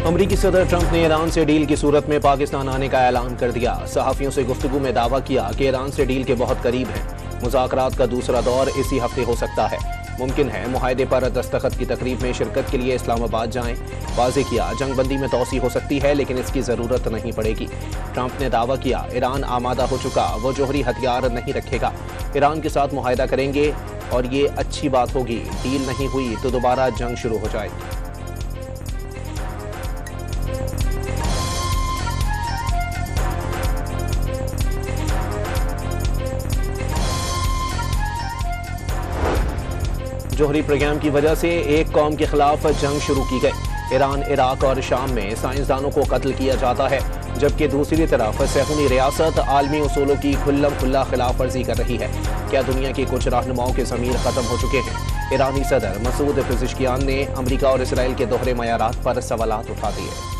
अमरीकी सदर ट्रंप ने ईरान से डील की सूरत में पाकिस्तान आने का ऐलान कर दिया। सहाफियों से गुफ्तगू में दावा किया कि ईरान से डील के बहुत करीब हैं। मुज़ाकरात का दूसरा दौर इसी हफ्ते हो सकता है। मुमकिन है मुआहदे पर दस्तखत की तकरीब में शिरकत के लिए इस्लामाबाद जाएं। वाज़ेह किया जंगबंदी में तोसी हो सकती है, लेकिन इसकी ज़रूरत नहीं पड़ेगी। ट्रंप ने दावा किया ईरान आमादा हो चुका, वो जोहरी हथियार नहीं रखेगा। ईरान के साथ मुआहदा करेंगे और ये अच्छी बात होगी। डील नहीं हुई तो दोबारा जंग शुरू हो जाएगी। जोहरी प्रोग्राम की वजह से एक कौम के खिलाफ जंग शुरू की गई। ईरान, इराक और शाम में साइंसदानों को कत्ल किया जाता है, जबकि दूसरी तरफ सहूनी रियासत आलमी उसूलों की खुल्लम खुल्ला खिलाफ वर्जी कर रही है। क्या दुनिया के कुछ रहनुमाओं के ज़मीर खत्म हो चुके हैं? ईरानी सदर मसूद पेज़ेश्कियान ने अमरीका और इसराइल के दोहरे मयारात पर सवालात उठा दिए।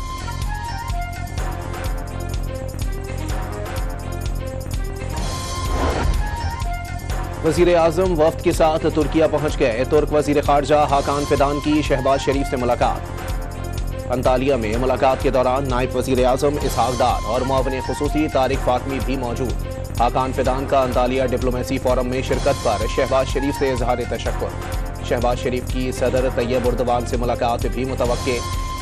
वज़ीर आज़म वफ्द के साथ तुर्किया पहुंच गए। तुर्क वज़ीर ख़ारजा हाकान फिदान की शहबाज शरीफ से मुलाकात। अंतालिया में मुलाकात के दौरान नायब वज़ीर आज़म इसहाक डार और मुआविन ख़ुसूसी तारिक फातमी भी मौजूद। हाकान फिदान का अंतालिया डिप्लोमेसी फोरम में शिरकत पर शहबाज शरीफ से इज़हार तशक्कुर। शहबाज शरीफ की सदर तैयब उर्दवान से मुलाकात भी मुतवक्के।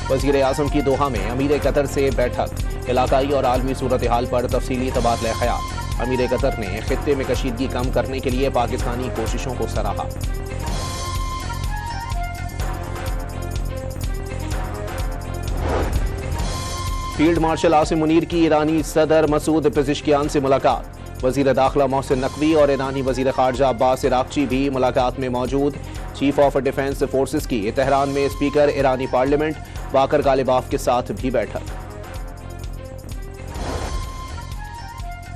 वज़ीर आज़म की दोहा में अमीर कतर से बैठक। इलाकाई और आलमी सूरत हाल पर तफसीली तबादला ख्याल। अमीर कतर ने खित्ते में कशीदगी कम करने के लिए पाकिस्तानी कोशिशों को सराहा। फील्ड मार्शल आसिम मुनीर की ईरानी सदर मसूद पेज़ेश्कियान से मुलाकात। वज़ीर दाखिला मोहसिन नकवी और ईरानी वज़ीर ख़ारजा अब्बास इराक़ची भी मुलाकात में मौजूद। चीफ ऑफ डिफेंस फोर्सेस की तेहरान में स्पीकर ईरानी पार्लियामेंट बाकर गालिबाफ के साथ भी बैठक।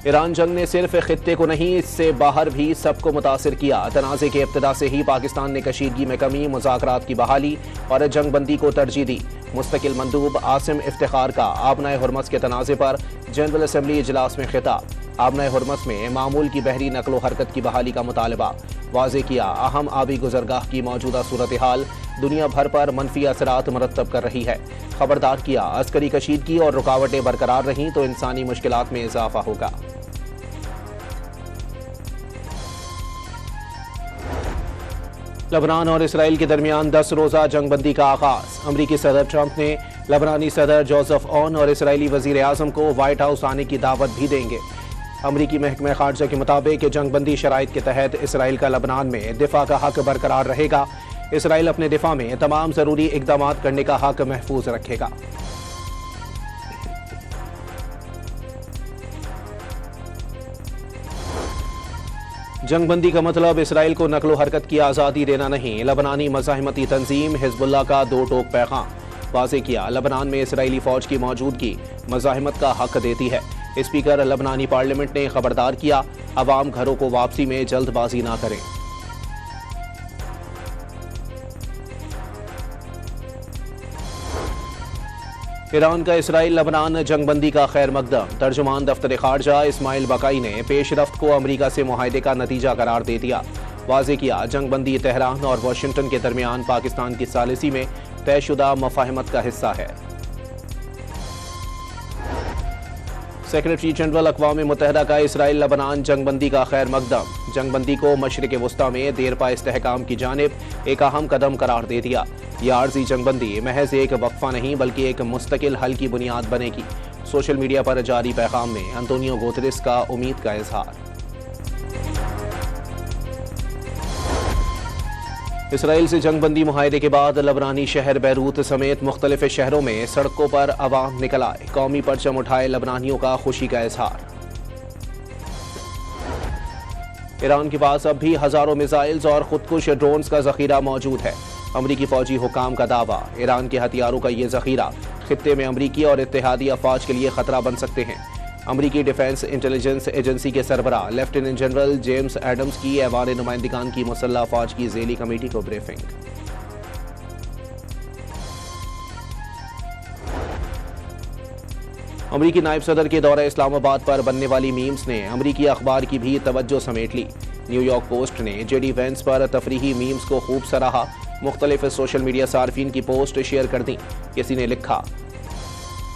ईरान जंग ने सिर्फ खित्ते को नहीं, इससे बाहर भी सबको मुतासिर किया। तनाज़े के इब्तिदा से ही पाकिस्तान ने कशीदगी में कमी, मुज़ाकरात की बहाली और जंगबंदी को तरजीह दी। मुस्तकिल मंदूब आसिम इफ्तिखार का आबनाए हुर्मस के तनाज़े पर जनरल असम्बली इजलास में खिताब। आबनाए हुर्मस में मामूल की बहरी नकलो हरकत की बहाली का मुतालबा। वाज़ेह किया अहम आबी गुज़रगाह की मौजूदा सूरत हाल दुनिया भर पर मनफी असरात मरतब कर रही है। खबरदार किया अस्करी कशीदगी और रुकावटें बरकरार रहीं तो इंसानी मुश्किलात में इजाफा होगा। लबनान और इसराइल के दरमियान 10 रोज़ा जंगबंदी का आगाज। अमरीकी सदर ट्रंप ने लबनानी सदर जोसेफ ऑन और इसराइली वज़ीर आज़म को व्हाइट हाउस आने की दावत भी देंगे। अमरीकी महकमा ख़ारजा के मुताबिक जंगबंदी शराइत के तहत इसराइल का लबनान में दिफा का हक बरकरार रहेगा। इसराइल अपने दिफा में तमाम ज़रूरी इक़दाम करने का हक महफूज रखेगा। जंगबंदी का मतलब इसराइल को नकलो हरकत की आज़ादी देना नहीं। लबनानी मज़ाहिमती तंजीम हिज़्बुल्लाह का दो टोक पैगाम। वाज़ेह किया लबनान में इसराइली फ़ौज की मौजूदगी मज़ाहिमत का हक देती है। स्पीकर लबनानी पार्लियामेंट ने खबरदार किया अवाम घरों को वापसी में जल्दबाजी ना करें। ईरान का इसराइल लबनान जंगबंदी का खैर मकदम। तर्जुमान दफ्तर ख़ारजा इस्माइल बकाई ने पेशरफ्त को अमरीका से मुआहदे का नतीजा करार दे दिया। वाज़ेह किया जंगबंदी तेहरान और वाशिंगटन के दरमियान पाकिस्तान की सालिसी में तयशुदा मफाहिमत का हिस्सा है। सेक्रेटरी जनरल अक़वाम मुत्तहिदा का इसराइल लबनान जंगबंदी का खैर मकदम। जंगबंदी को मशरिक़ वस्ता में देरपा इस्तेहकाम की जानिब एक अहम कदम करार दे दिया। यह आर्जी जंगबंदी महज एक वक्फा नहीं बल्कि एक मुस्तकिल हल की बुनियाद बनेगी। सोशल मीडिया पर जारी पैगाम में अंतोनियो गुतेरेस का उम्मीद का इजहार। इसराइल से जंगबंदी मुआहदे के बाद लबनानी शहर बैरूत समेत मुख्तलिफ शहरों में सड़कों पर अवाम निकल आए। कौमी परचम उठाए लबनानियों का खुशी का इजहार। ईरान के पास अब भी हजारों मिसाइल्स और खुदकुश ड्रोन्स का जखीरा मौजूद है। अमरीकी फौजी हुकाम का दावा ईरान के हथियारों का ये जखीरा खित्ते में अमरीकी और इत्तेहादी अफवाज के लिए खतरा बन सकते हैं। अमरीकी डिफेंस इंटेलिजेंस एजेंसी के सरबराह लेफ्टिनेंट जनरल जेम्स एडम्स की ऐवान नुमाइंदगान की मुसल्लह अफवाज की ज़ेली कमेटी को ब्रीफिंग। अमरीकी नायब सदर के दौरे इस्लामाबाद पर बनने वाली मीम्स ने अमरीकी अखबार की भी तवज्जो समेट ली। न्यूयॉर्क पोस्ट ने जेडी वेंस पर तफरीही मीम्स को खूब सराहा। मुख्तलिफ सोशल मीडिया सार्फिन की पोस्ट शेयर कर दी। किसी ने लिखा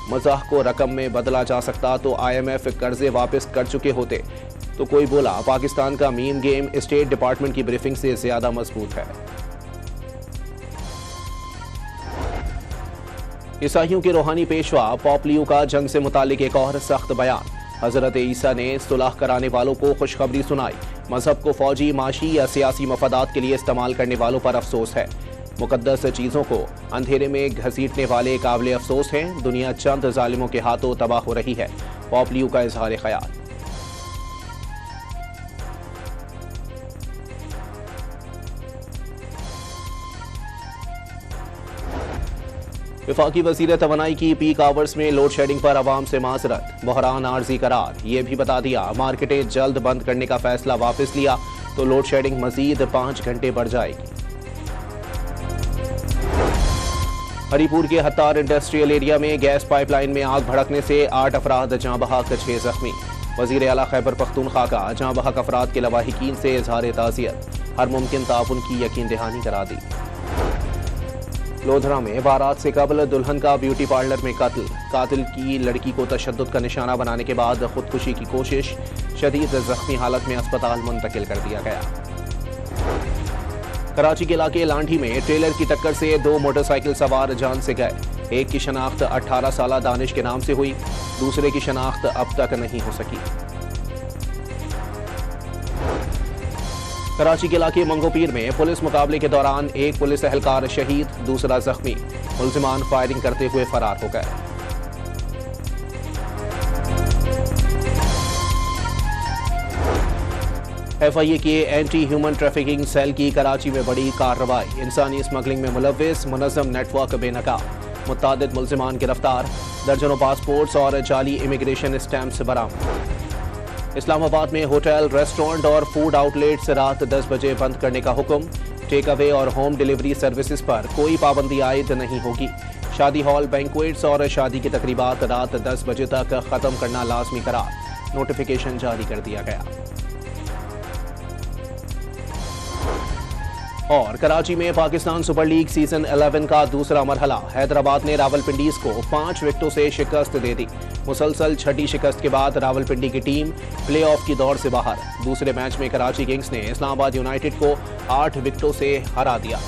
मजाक को रकम में बदला जा सकता तो IMF कर्जे वापस कर चुके होते। तो कोई बोला पाकिस्तान का मीम गेम स्टेट डिपार्टमेंट की ब्रीफिंग से ज्यादा मजबूत है। ईसाइयों के रूहानी पेशवा पोप लियो का जंग से मुतालिक एक और सख्त बयान। हजरत ईसा ने सुलह कराने वालों को खुशखबरी सुनाई। मजहब को फौजी, माशी या सियासी मफादात के लिए इस्तेमाल करने वालों पर अफसोस है। मुकद्दस चीजों को अंधेरे में घसीटने वाले काबिल अफसोस हैं। दुनिया चंद जालिमों के हाथों तबाह हो रही है। पोप लियो का इजहार ख्याल। वफाकी वज़ीर तवानाई की पीक आवर्स में लोड शेडिंग पर आवाम से माजरत। बहरान आर्जी करार। ये भी बता दिया मार्केटें जल्द बंद करने का फैसला वापस लिया तो लोड शेडिंग मजीद 5 घंटे बढ़ जाएगी। हरीपुर के हत्तार इंडस्ट्रियल एरिया में गैस पाइपलाइन में आग भड़कने से 8 अफराद जाँ बहक, 6 जख्मी। वज़ीर आला खैबर पख्तूनख्वा का जाँ बहक अफराद के लवाहिकीन से इजहार ताज़ियत। हर मुमकिन ताउन की यकीन दहानी करा दी। लोधरा में बारात से कबल दुल्हन का ब्यूटी पार्लर में कत्ल। कातिल की लड़की को तशद्दुद का निशाना बनाने के बाद खुदकुशी की कोशिश। शदीद जख्मी हालत में अस्पताल मुंतकिल कर दिया गया। कराची के इलाके लांढी में ट्रेलर की टक्कर से 2 मोटरसाइकिल सवार जान से गए। एक की शनाख्त 18 साला दानिश के नाम से हुई, दूसरे की शनाख्त अब तक नहीं हो सकी। कराची के इलाके मंगोपीर में पुलिस मुकाबले के दौरान एक पुलिस एहलकार शहीद, दूसरा जख्मी। मुल्जिमान फायरिंग करते हुए फरार हो गए। FIA के एंटी ह्यूमन ट्रैफिकिंग सेल की कराची में बड़ी कार्रवाई। इंसानी स्मगलिंग में मुलव्विस मुनज़्ज़म नेटवर्क बेनकाब। मुतअद्दिद मुल्जिमान गिरफ्तार। दर्जनों पासपोर्ट्स और जाली इमिग्रेशन स्टैंप्स बरामद। इस्लामाबाद में होटल, रेस्टोरेंट और फूड आउटलेट्स रात 10 बजे बंद करने का हुक्म। टेक अवे और होम डिलीवरी सर्विसेज पर कोई पाबंदी आयद नहीं होगी। शादी हॉल, बैंक्वेट्स और शादी की तकरीबात रात 10 बजे तक खत्म करना लाजमी करार। नोटिफिकेशन जारी कर दिया गया। और कराची में पाकिस्तान सुपर लीग सीजन 11 का दूसरा मरहला। हैदराबाद ने रावलपिंडीज को 5 विकेटों से शिकस्त दे दी। मुसलसल छठी शिकस्त के बाद रावलपिंडी की टीम प्लेऑफ की दौड़ से बाहर। दूसरे मैच में कराची किंग्स ने इस्लामाबाद यूनाइटेड को 8 विकेटों से हरा दिया।